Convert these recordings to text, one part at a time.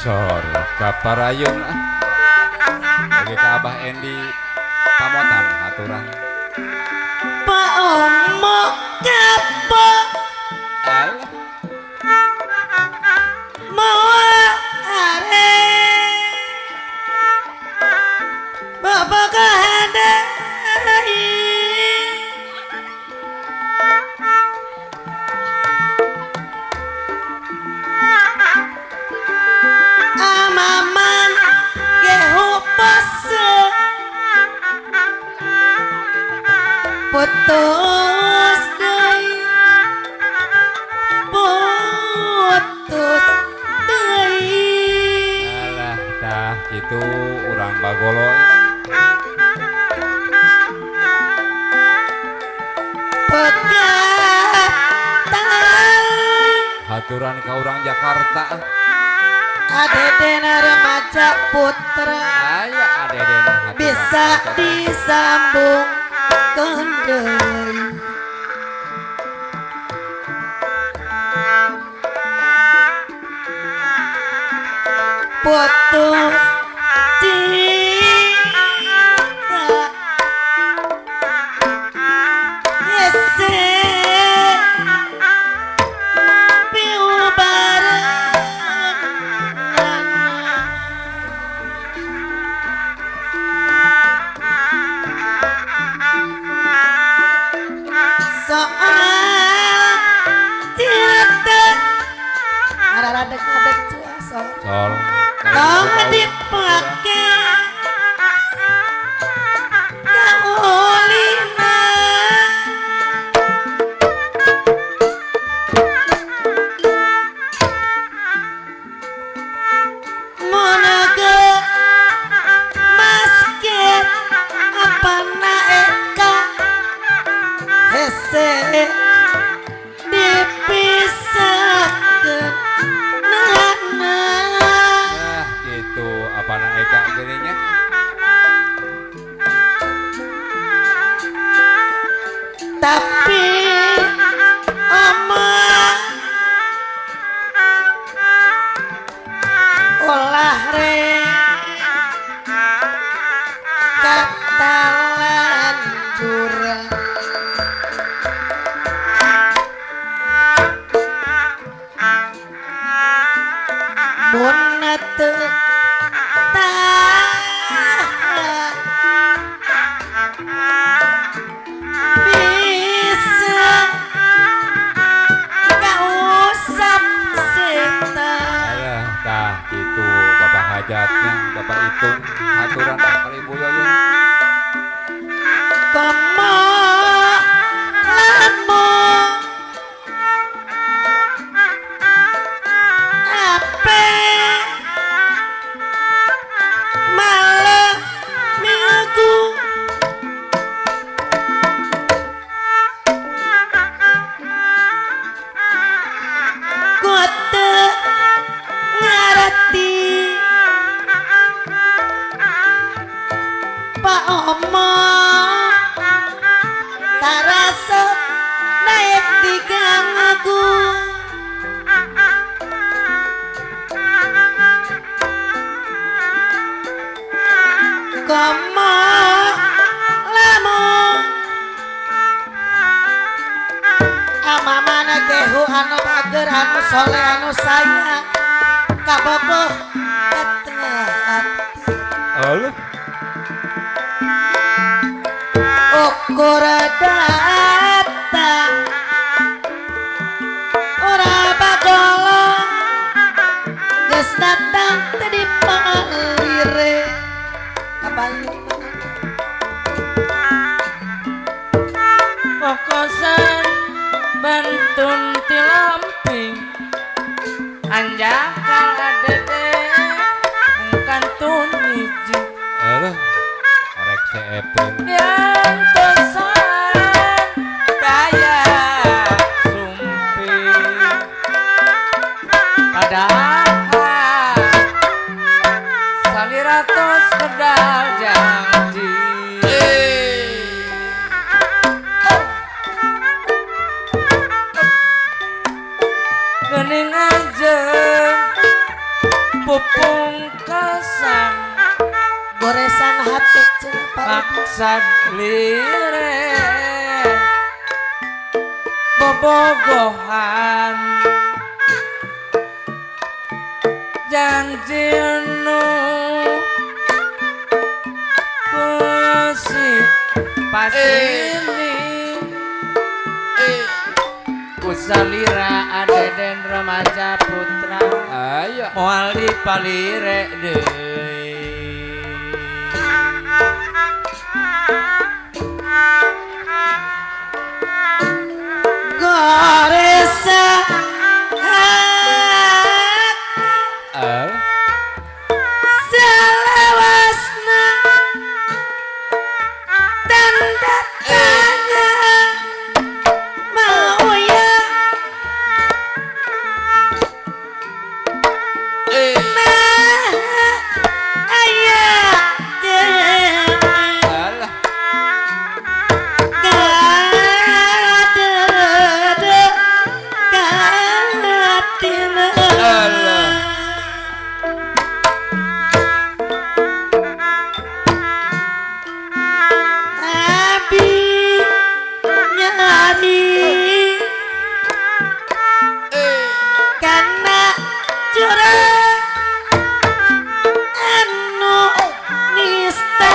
Sor kaparayun bagi ka Abah Endi pamotan aturan Pak Omo kapo al mau are Bapak kehendai Amaman gehu pose putus deui putus deui alah tah kitu urang bagolo pegatan haturan ka urang Jakarta adeden remaja putra aya adeden haturan bisa disambung deui putus cinta ese piu barengan soal cinta ada radek-radek soal sol tong dipake kaulina monaga masket apa naeka hese dipisahkeun nah gitu apa na eka gerinya tapi omong olah re katalan curang mun teu bisa kausap seta alah tah gitu bapak hajatnya bapak itu haturan kali buyoyun komo lamun ape malam minggu kudu ngerti Pak Omo tarasa naik di ganggu komo lamun amamana gehu anu bager anu soleh anu sayang kabogoh ketengah alah ukur datang ora bagolo geus datang tadi palire kapalir Pokosan bantun ti lamping anjakal adede kantun hiji alah arek seepeng yang tosan kaya sumping padahal saliratos kedal janji gening aja pupu sadlire bobogohan janjinu kusi pasini kusalira adeden remaja putra Ayo. moal dipalire deui Goresa Al. selawasna tanda tanya mau ya nah ayah Alah. Alah. Abi nyari karena curang anu nista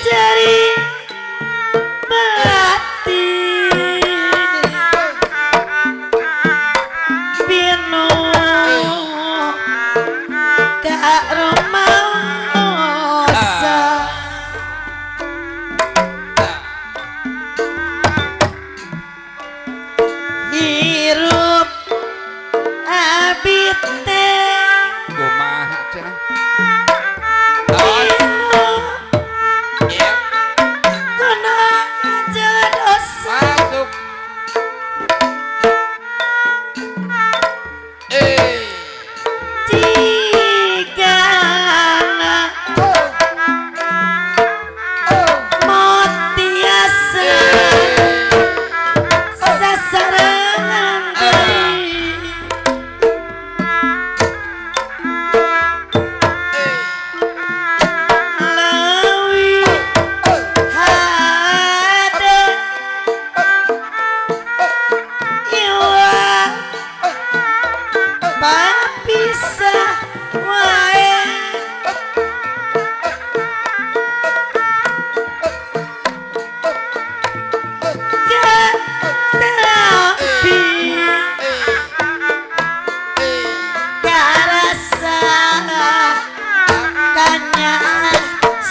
jadi berarti bino Kak Romaosa hirup abit teh Kumaha cenah? Yep. kuno jodosa Masuk. jigana motiasa sasarangan deui Lawi hade iwa bapisah wae tapi karasa kanya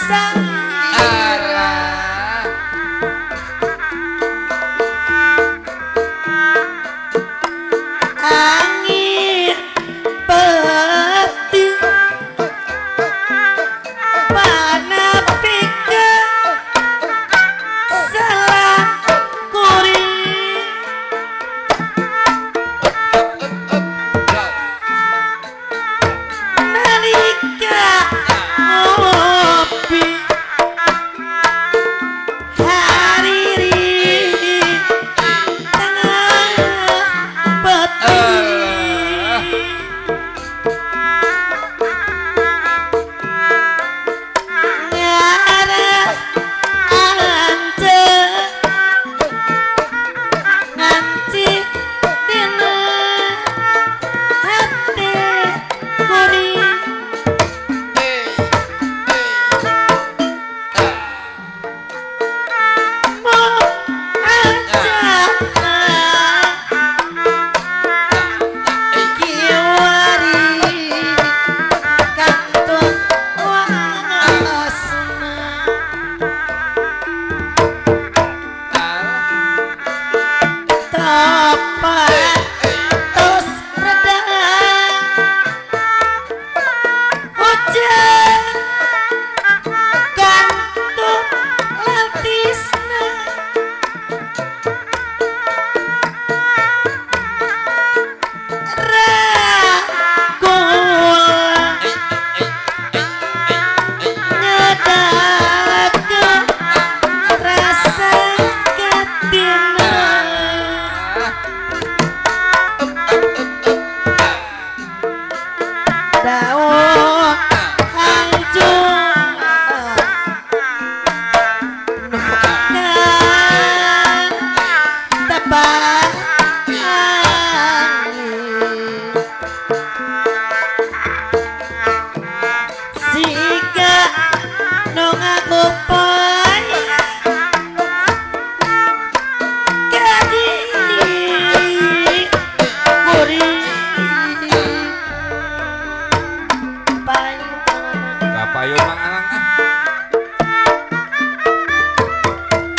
sangira angin peti panapika salah kuring nalika ngopi hariri tengah peti ngara ance nganci dina hati kuring mau ajana kiwari kantong wasna tepat tos reda hujan gantung latisna ragul ngedalakeun rasa katina no ngaku poy kadi muri payu Kapayun mang anang ah.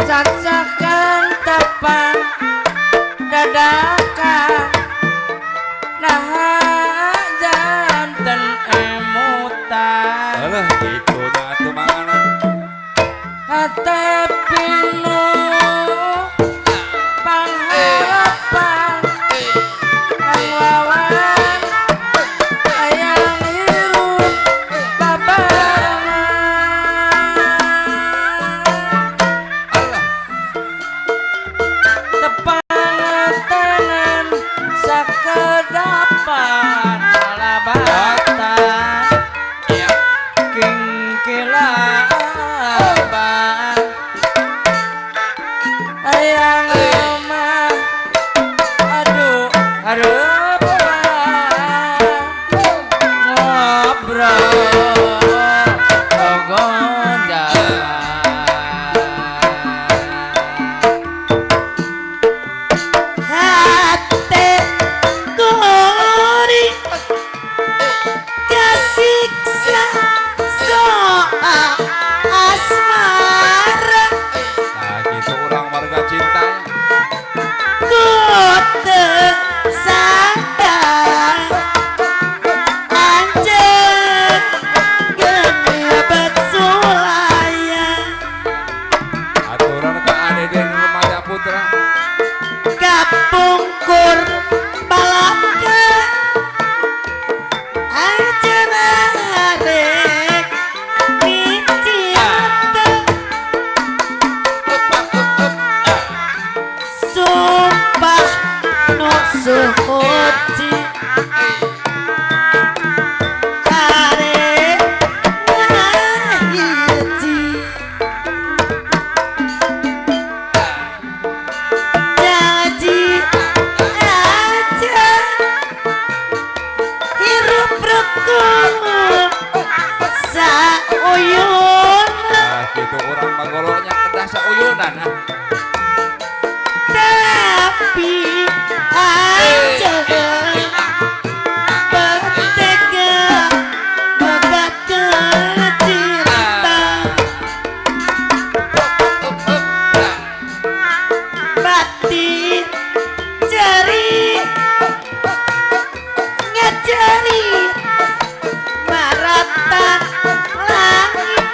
Sasakan tepan dadakan nah janten emutan Alah gitu dah tuh mang anang. hatepinu pangharapan panglawan ayang hirup babarengan Alah tepangan tangan sakedapan alabatan kingkilaban ayang omah aduh ngobrol ogon hati kori kasiksa soal asmara nah gitu orang warga cintanya. kutu sadar anjing genebat sulaya Aturan ke Adeden Remaja Putra. kapungkur balaka ajenarek dicinta sumpah no suci arek ngahiji janji aja hirup rukun sauyun Nah gitu orang Manggolonya kedah sauyunan ah. tapi aja bertega menggagal cinta batin jari ngajari maratan langit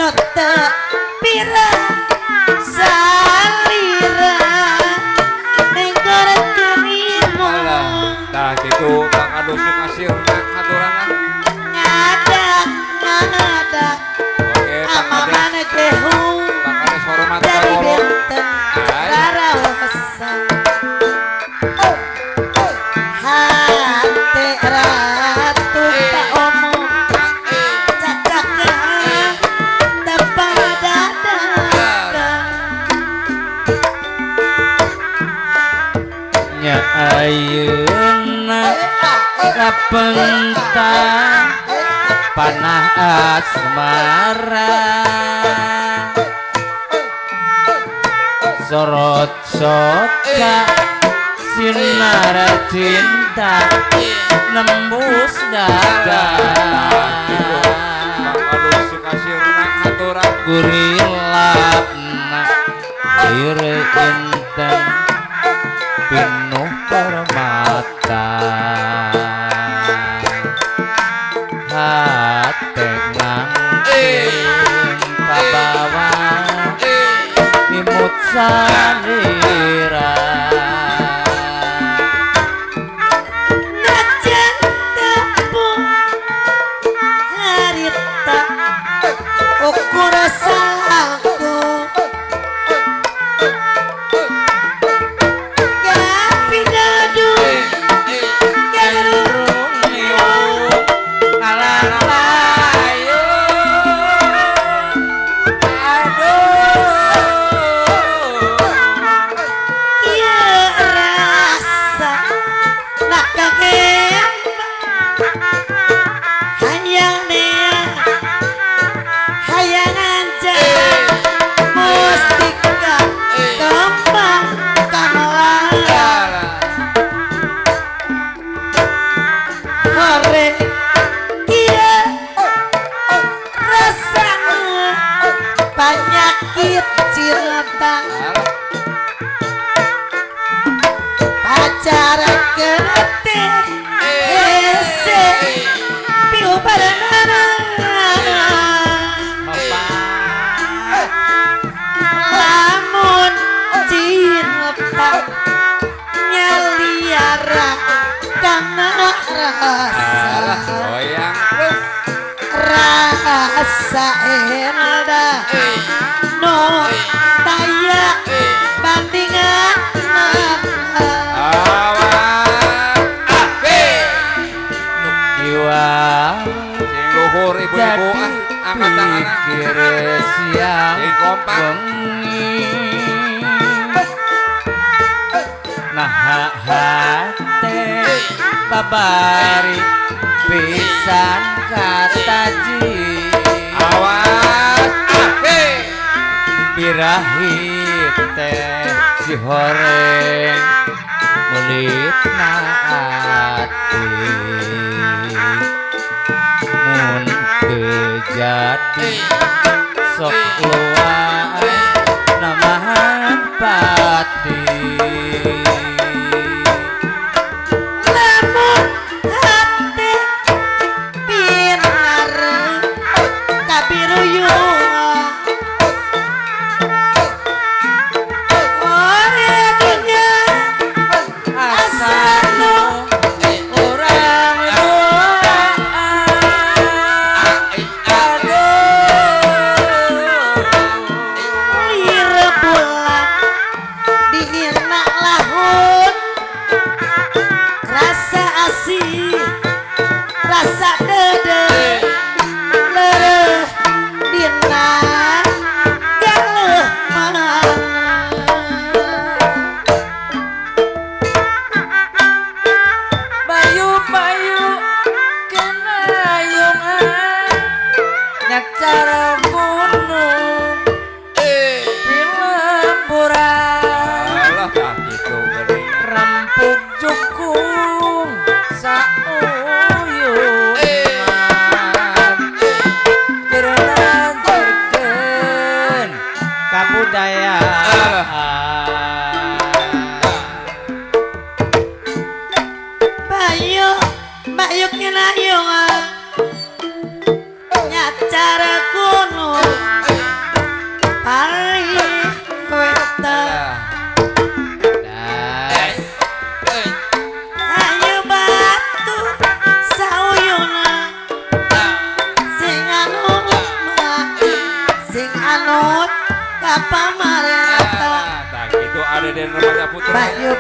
nota pira salira nengkor terima Alah, tah kitu Kang Adus kasih aturan ngada oke Pak Kades amamana gehu Pak Kades hormat dari kawula benten Ay. rarawasa hati ratu tak omong cacaknya tepada nya ayeuna kapentang panah asmara sorot soca sinar cinta nembus dada Kang Adus kasih aturan gurilapna ire inten pinuh permata hate ngangking kabawa imut salira najan tepung harita ukur salahku gapi dadu Gerung yuk ngalalayu aduh iya rasa nak kaget hayang nea hayang anjay mustika kembang kamelang hore iya rasa penyakit cinta pacar kete ese piu barenana lamun cinta nyaliara karena alah rasa goyang rasa endah no daya bandingan awan jiwa sing luhur ibu-ibu angkat tangan pikir siang Sing kompak. wengi nah hate babari pisan kataji awas birahi teh si horeng melitna ati mun teu jadi sok luar namahan pati lamun hati pinar kabiruyung orangnya asal orang doa aduh lir bulan di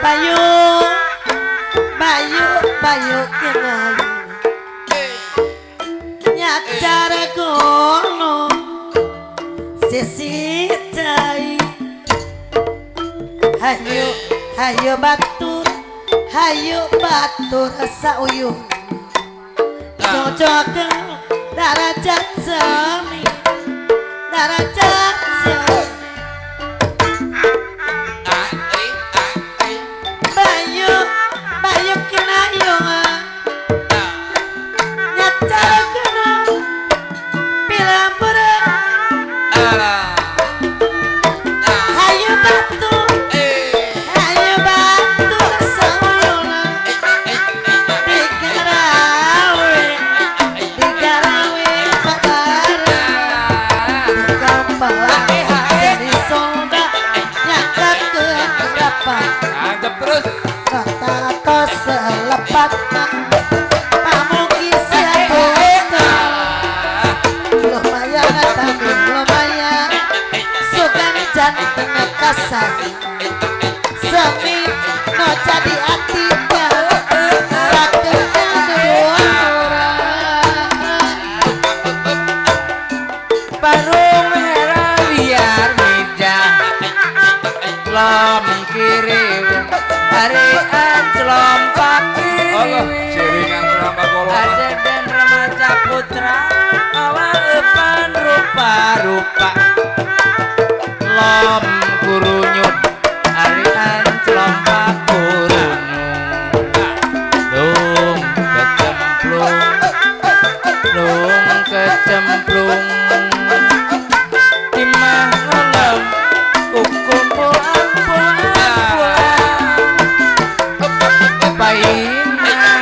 Bayu Bayu Bayu kenal nyacar kono sisi cai hayu batur sauyuh cocok darajat seni darajat seni Bayu kenayung nyacar kono pilambur hayu batur sauyuh digarawe badara dikampal jadi sonda nyakat ke dapat Mantap terus. kata tos selepat pamuki siapa lumayan tapi lumayan sukan jantung kasar seni no jadi hatinya rakyatnya dua Parung hera biar meja Lom kiri Hari ancelom Allah, pagi jaringan seramba golongan. Ada dan remaja putra Awal depan rupa-rupa Lom kurunyut Hari ancelom pakurunyut Dung kecemplung Dung kecemplung Timah ngelem Kukumpul ampul Painan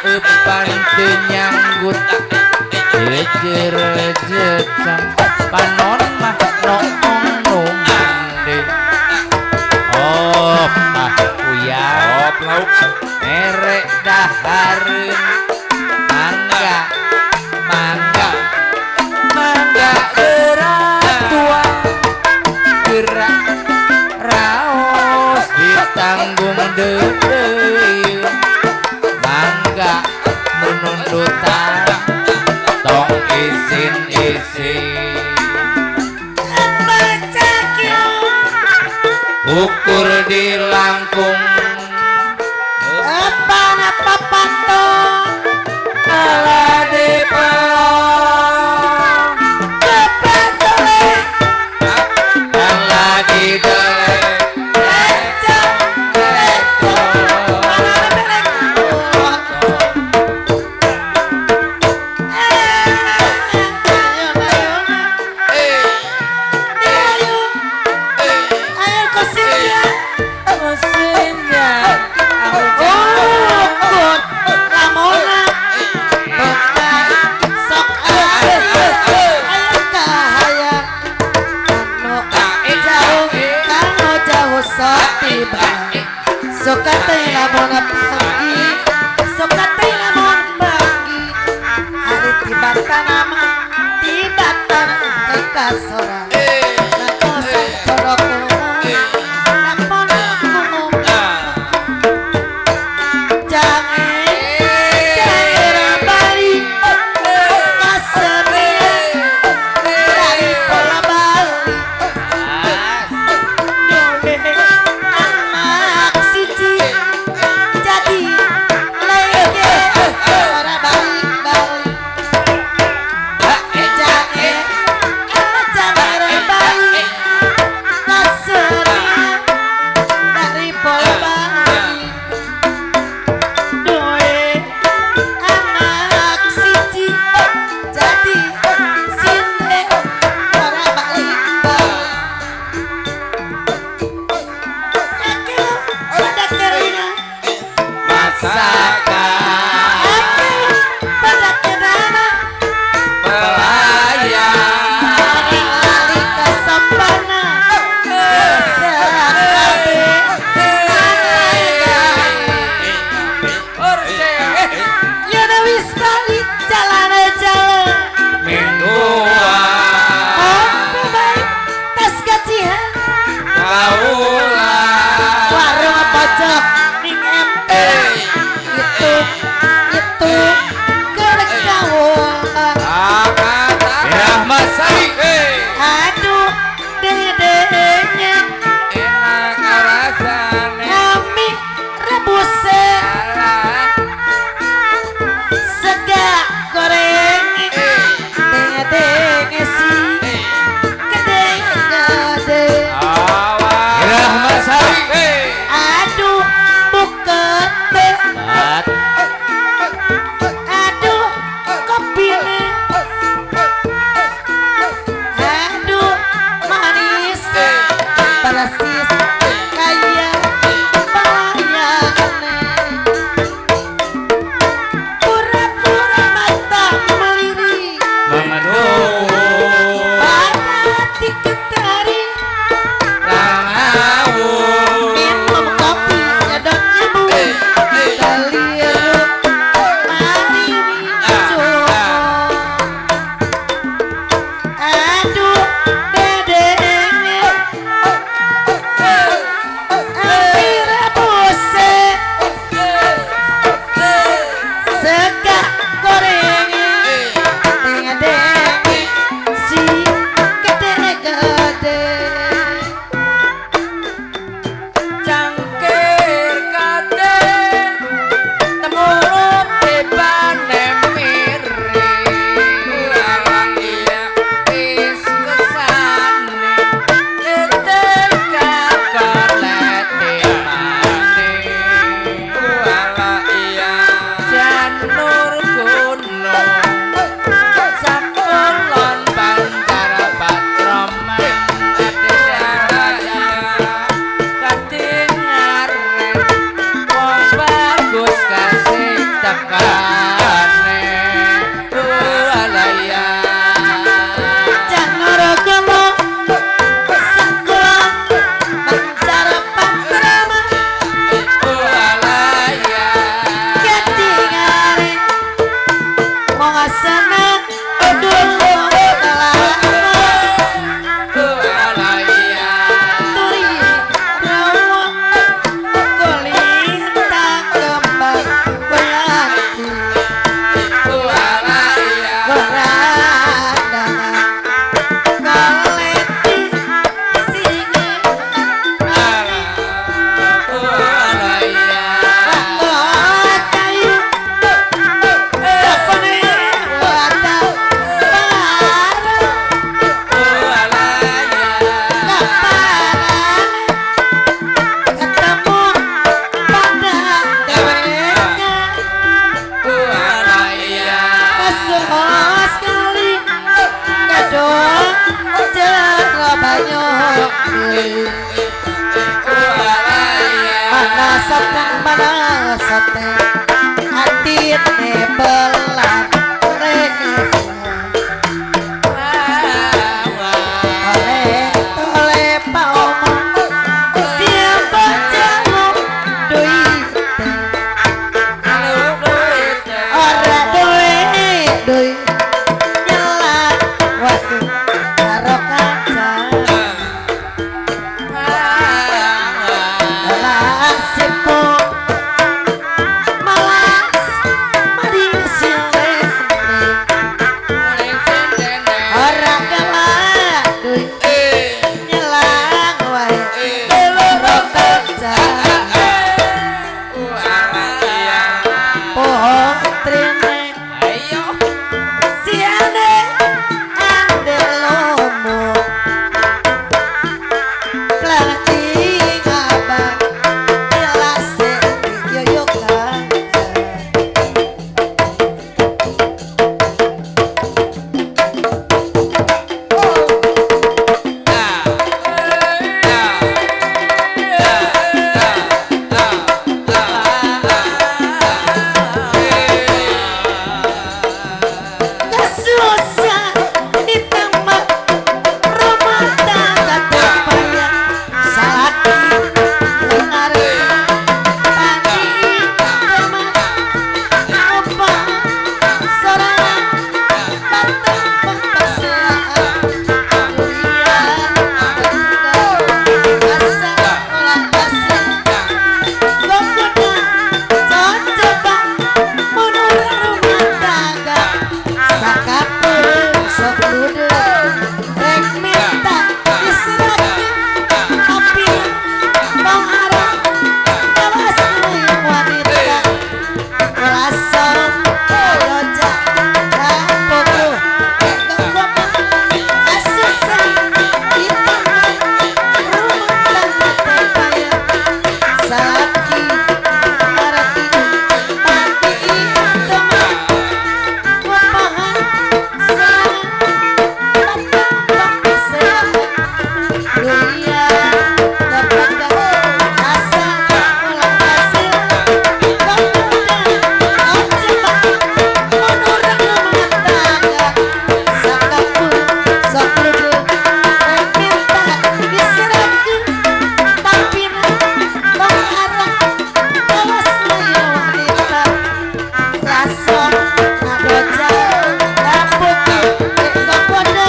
Epan tenyanggut Jejer-jecang Panon mah noong numande Oh mah uyang Oh, lauk. Merek dahareun Mangga gerak tua Gerak raos ditanggung deui Mangga nunundutan Tong isin-isin Ukur di langkung apa patong Ala di pelong kepatoleh Ala di delek lecok ayo kosinya Mesinnya Aku ukut lamona sok ayo kahaya kano jauh sok tiba suka teh lamona pagi suka teh lamon pagi hari tiba tanama tiba tanam kekasoran nakosan koroko napon jangan balik kasene dari pola balik anak siji jadi lege ora balik-balik jangan balik kasene dari pola balik anak siji jadi sinde ora balik-balik pada keringan Masakan pada kerana Pelayan lali kesempana sekabe yana wis balik jalan-jalan Mingguan baik tas gajian Kaulah warung apa Sokan mana sote atine belan oleh oleh paoma siapa jamu duit ora duit nyala waduh karo kaca sipo malas mari silene ora galak duit nyelang wae loro kaca pohon trene siane andelomo kelati ngabang ilase yoyokan kesusah ditambah rumah tangga terpayah saat dengar pagi teman apa sorangan batang pembesaran dunia asa ulah kasih gopuna coba menurut rumah tangga sakapun sok ludeuh rek minta diserahin tapi tong arah awas leuwih wanita langsung roja kapogo gopuna asusan ditambah rumah tangga terpayah sakit arti pati teman Wapahan sarang batang pembesaran dunia dapat asa ulah kasih gopuna coba menurut rumah tangga sakapun sok ludeuh rek minta diserahin tapi tong arah awas leuwih wanita langsung ngadoja dapuk gopuna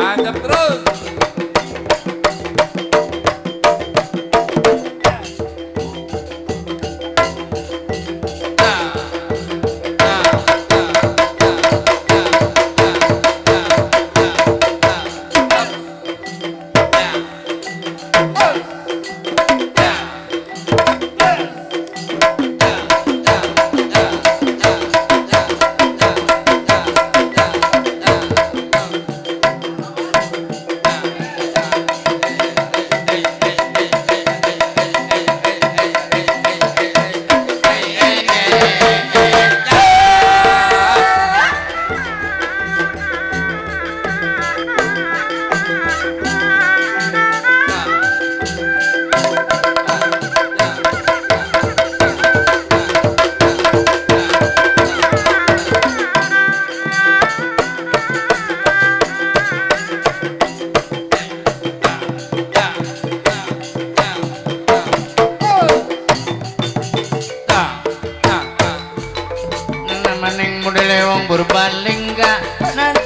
Adap terus.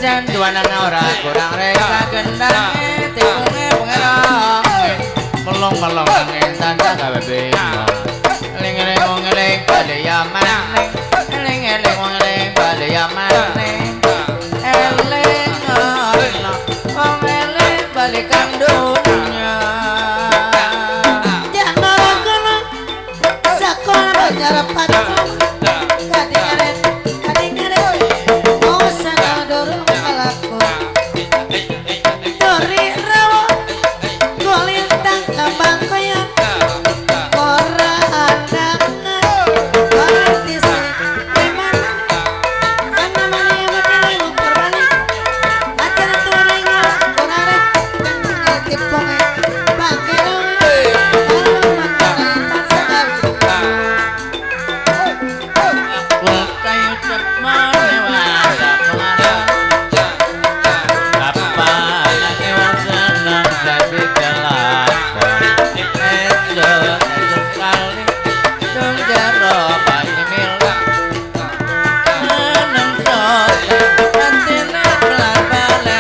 Senajan duanang ora kurang reka gendange tikunge pengerang melong-melong angin tanda gawe bingung eling-eling wong eling bali ya maning eling-eling wong eling bali ya maning eling ana wong eling bali kang dunya jangan kono sekolah belajar padu kadingaren mau sana dorong kalaku dori rawa golintang kembang koyang ora andangan politisi memang kan namanya model yang berbalik acara turunnya korare kan tiponge bangkero kalau makanan tak kayu cepman wada pengarang apa lagi senang jadi kelakon itu sekali dong jero bayi milah meneng soda hatinya pelan balik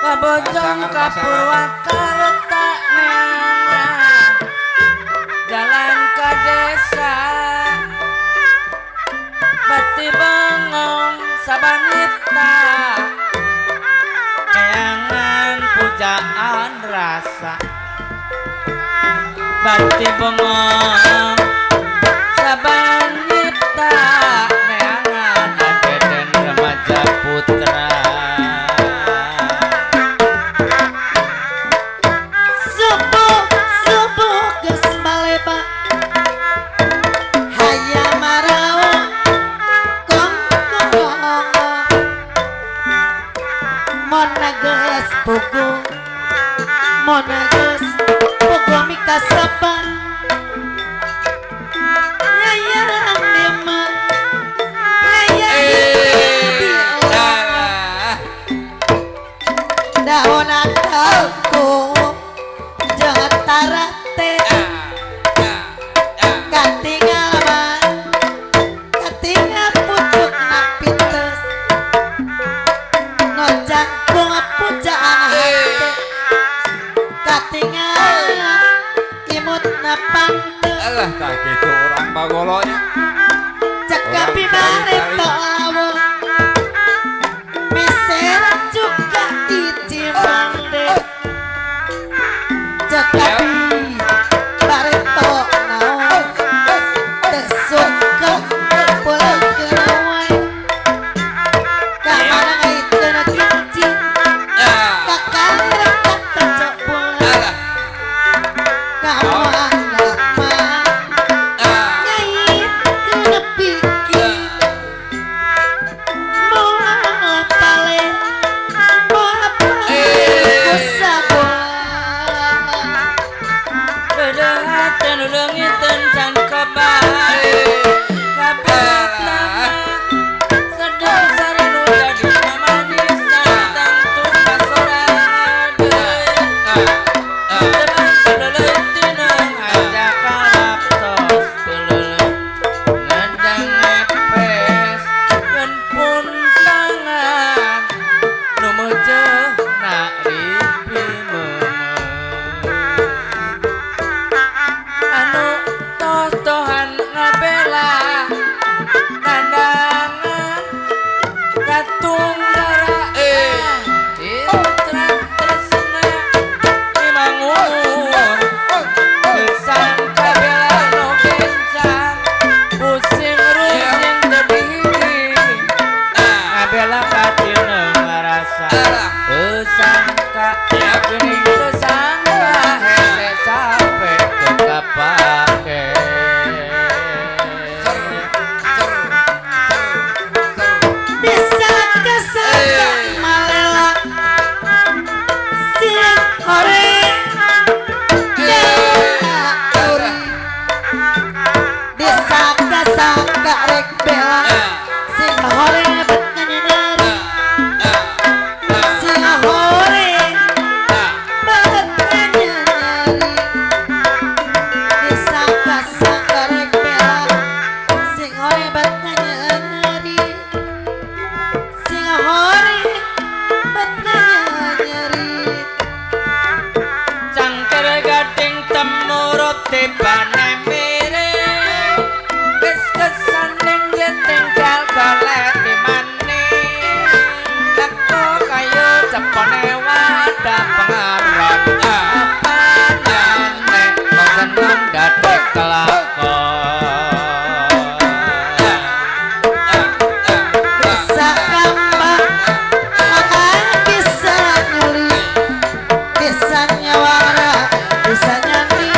Kabojong Kapurwakarta neangan jalan ke desa bati bengong sabanita neangan pujaan rasa bati bengong sabanita neangan adedan remaja putra Pugu monagus pugu mika saban nyayang lima daun aku jangan tarate katingal pucuk napites nojak bunga pujaan hati Alah tak gitu orang bagolonya. Cekapi barito lawo Miser juga di Cimande Cekapi barito naon Desuk ke pulang ke nawai Kamana ngaitkeun kincing Kakarek kata cok pulang Kamana mah Ngait kena bikin Moal palen Moal palen Kusabola Bedehatan ulengitan sang kabar Kabat lama Sedang sari nuda di mamanis Santang tumpah sorade Teman peleleh tinang Ada kalap tos peleleh Ngedang ngepes Dan pun tangan Numujeh nak ripi anu toh-tohan ngabela nandangan katung dara intrak tresna imangun kesan kabela no kencang pusing rusing terdiri ngabela katina ngarasa kesangka geuning kesangka hese sampai kekapake Bisa kesana malela Sing hore Uri Bisa kesangka rek bela Sing hore bet nyanyi Sing hore bet nyanyi Bisa kesangka rek bela Sing hore bet nyanyi Sing hore bet nyeri cangker gading temurut tibane mireng wis kesanding yeting jal golek maning teko kayu cepone wadah pengaron apanane kok seneng dadi kelakon bisa gampang maka bisa nyuri bisa nyawara bisa nyanyi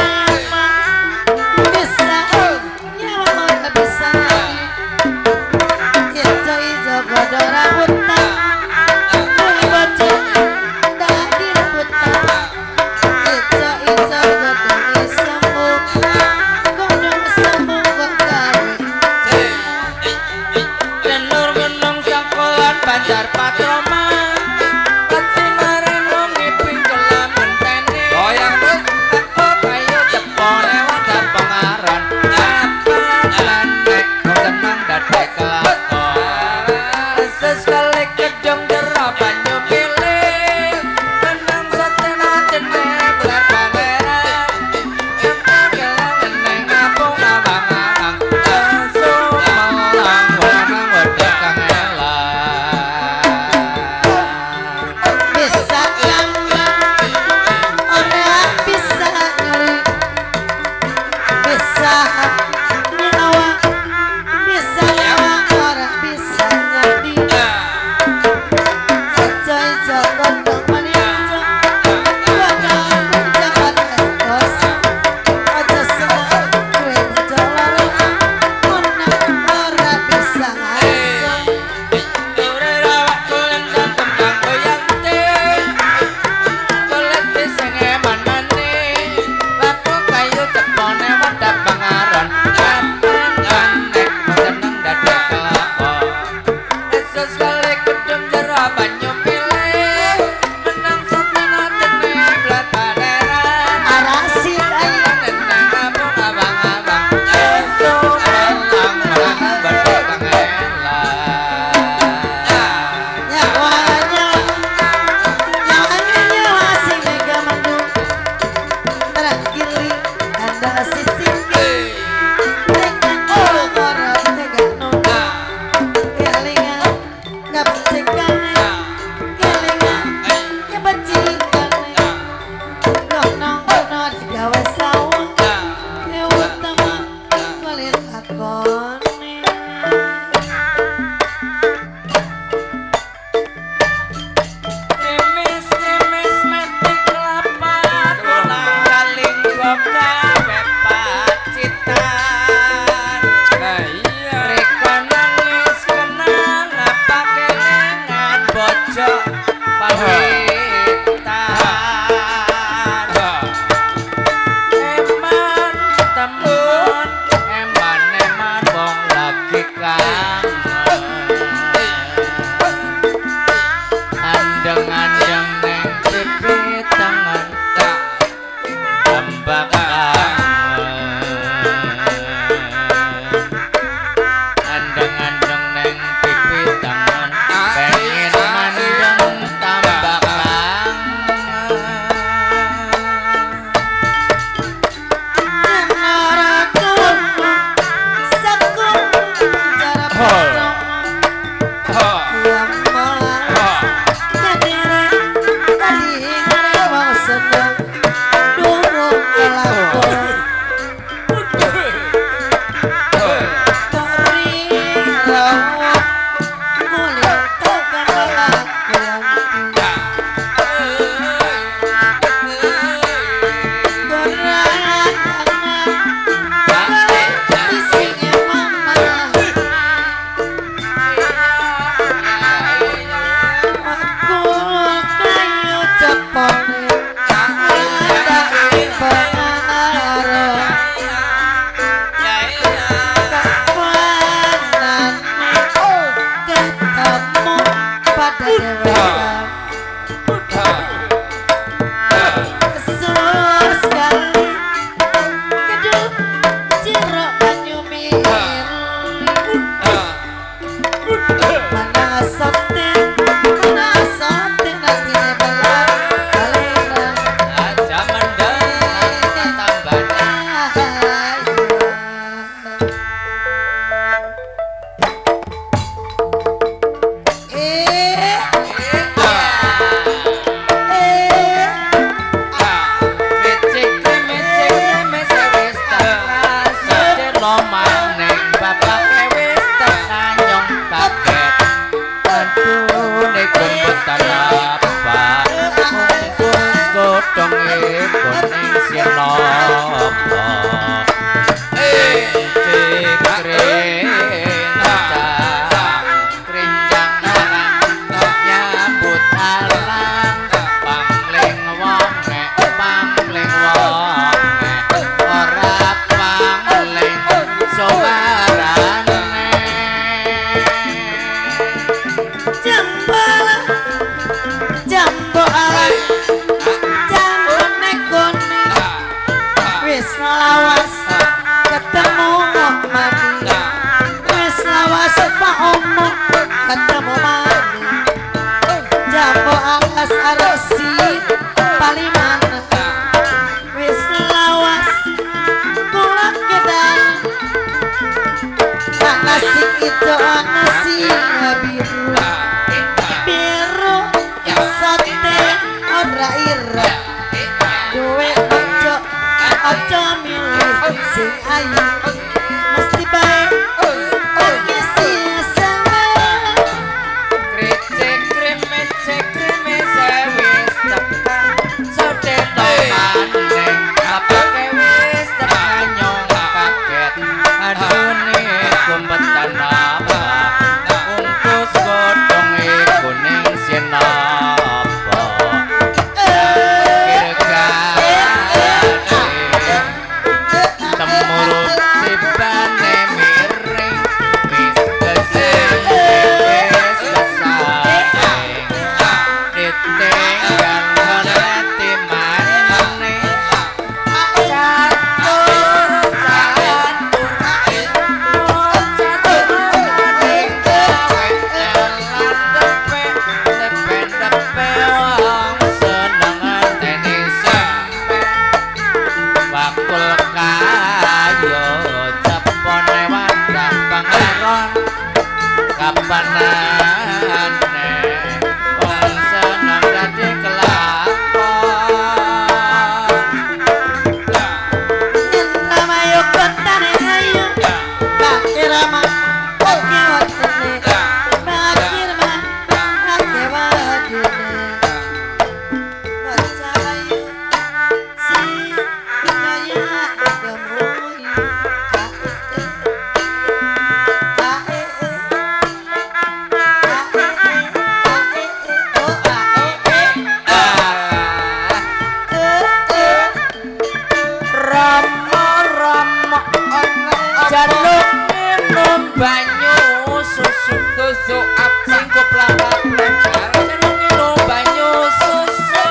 kuning sinopo kring krinjang narang nyambut alang pangling wong ora pangling sowarane jambo alang jambone kuning wis lawas ketemu mati wis lawas Pak Omo ketemu mati jambo alas aresi paliman wis lawas kula kedang nasi itu nasi biru biru sate ora ira duwe ojo milih sing ayu mesti bae oke sisane kricik krimis wis tekan sote maneng apake wis tekan nyong kaget adune kumpetan apa ungkus godhong kuning sinopo temurut tibane miring wis kesing wis kesane ditinggal ngeleti manene bakul kayo cepone wadah pangaron kapanane wong seneng dadi kelakon Ramayo kontane ayu Bakir rama Oke watene Bakir rama Oke watene Baca ayu Si Naya Gemuyi Rama jaluk minum banyu susu sing koplak jaluk minum banyu susu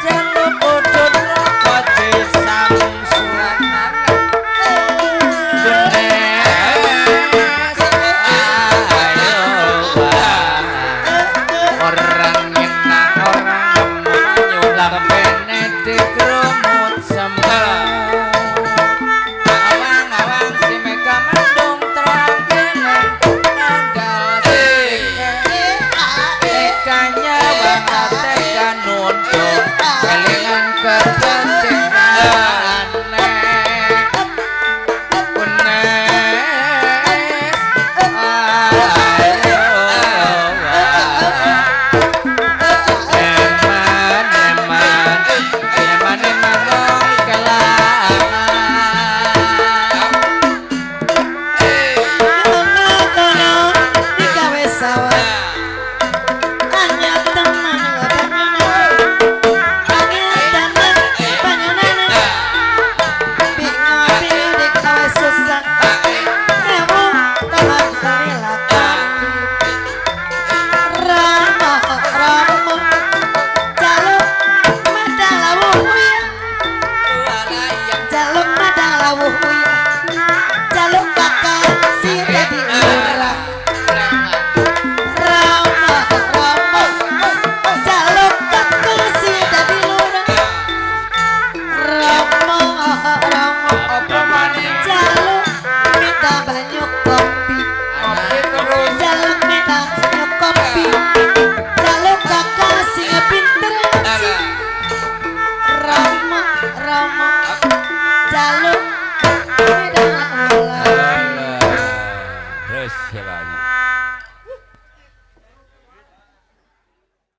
jaluk udun koce samsuran orang minang orang banyu lambene dikrumut sembah awang si mega mendung terang kene andal tekanya bang teka nundung kelingan